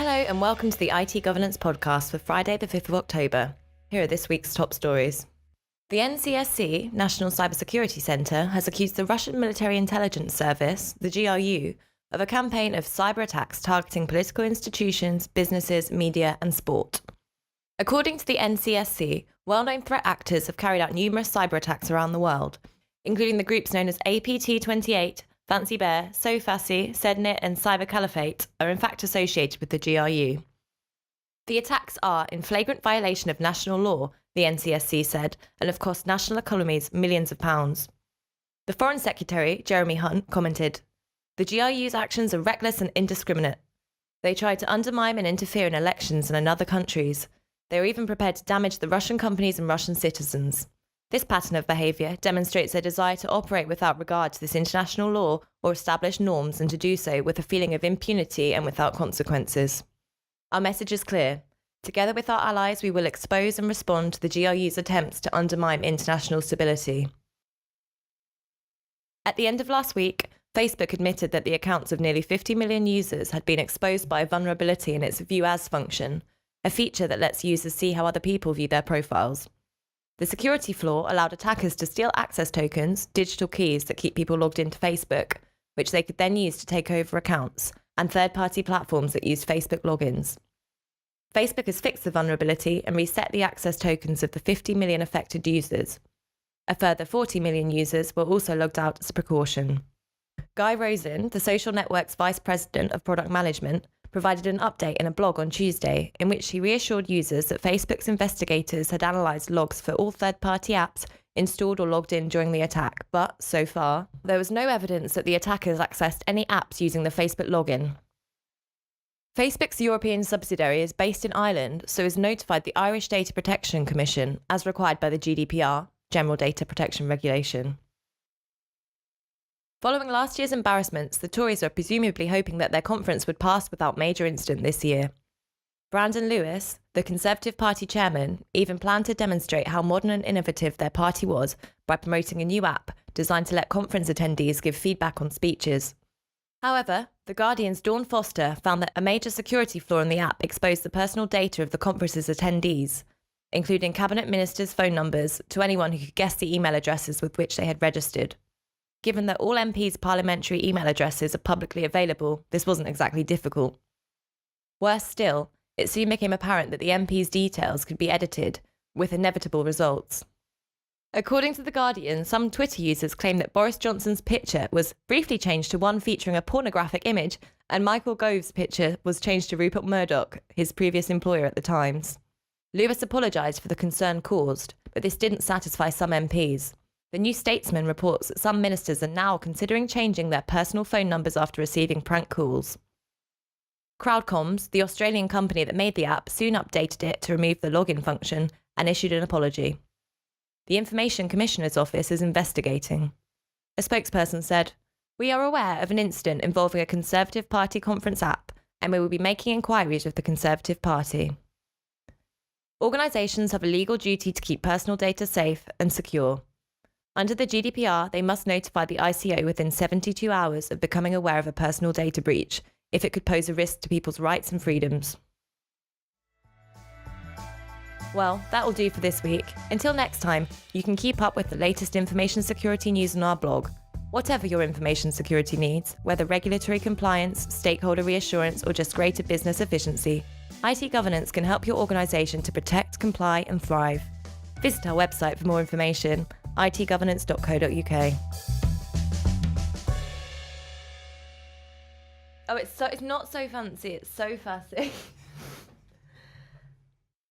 Hello and welcome to the IT Governance Podcast for Friday the 5th of October. Here are this week's top stories. The NCSC, National Cybersecurity Centre, has accused the Russian Military Intelligence Service, the GRU, of a campaign of cyber attacks targeting political institutions, businesses, media and sport. According to the NCSC, well-known threat actors have carried out numerous cyber attacks around the world, including the groups known as APT28, Fancy Bear, SoFasci, Sednit and Cyber Caliphate are in fact associated with the GRU. The attacks are in flagrant violation of national law, the NCSC said, and have cost national economies millions of pounds. The Foreign Secretary, Jeremy Hunt, commented, "The GRU's actions are reckless and indiscriminate. They try to undermine and interfere in elections in other countries. They are even prepared to damage the Russian companies and Russian citizens. This pattern of behaviour demonstrates their desire to operate without regard to this international law or established norms and to do so with a feeling of impunity and without consequences. Our message is clear. Together with our allies, we will expose and respond to the GRU's attempts to undermine international stability." At the end of last week, Facebook admitted that the accounts of nearly 50 million users had been exposed by a vulnerability in its View As function, a feature that lets users see how other people view their profiles. The security flaw allowed attackers to steal access tokens, digital keys that keep people logged into Facebook, which they could then use to take over accounts, and third-party platforms that use Facebook logins. Facebook has fixed the vulnerability and reset the access tokens of the 50 million affected users. A further 40 million users were also logged out as a precaution. Guy Rosen, the social network's Vice President of Product Management, provided an update in a blog on Tuesday in which he reassured users that Facebook's investigators had analysed logs for all third-party apps installed or logged in during the attack, but, so far, there was no evidence that the attackers accessed any apps using the Facebook login. Facebook's European subsidiary is based in Ireland, so has notified the Irish Data Protection Commission, as required by the GDPR, General Data Protection Regulation. Following last year's embarrassments, the Tories are presumably hoping that their conference would pass without major incident this year. Brandon Lewis, the Conservative Party chairman, even planned to demonstrate how modern and innovative their party was by promoting a new app designed to let conference attendees give feedback on speeches. However, The Guardian's Dawn Foster found that a major security flaw in the app exposed the personal data of the conference's attendees, including cabinet ministers' phone numbers, to anyone who could guess the email addresses with which they had registered. Given that all MPs' parliamentary email addresses are publicly available, this wasn't exactly difficult. Worse still, it soon became apparent that the MPs' details could be edited, with inevitable results. According to The Guardian, some Twitter users claim that Boris Johnson's picture was briefly changed to one featuring a pornographic image, and Michael Gove's picture was changed to Rupert Murdoch, his previous employer at the Times. Lewis apologised for the concern caused, but this didn't satisfy some MPs. The New Statesman reports that some ministers are now considering changing their personal phone numbers after receiving prank calls. Crowdcoms, the Australian company that made the app, soon updated it to remove the login function and issued an apology. The Information Commissioner's Office is investigating. A spokesperson said, "We are aware of an incident involving a Conservative Party conference app, and we will be making inquiries with the Conservative Party." Organisations have a legal duty to keep personal data safe and secure. Under the GDPR, they must notify the ICO within 72 hours of becoming aware of a personal data breach, if it could pose a risk to people's rights and freedoms. Well, that will do for this week. Until next time, you can keep up with the latest information security news on our blog. Whatever your information security needs, whether regulatory compliance, stakeholder reassurance, or just greater business efficiency, IT Governance can help your organisation to protect, comply, and thrive. Visit our website for more information, itgovernance.co.uk. Oh, it's not so fancy, it's so fussy.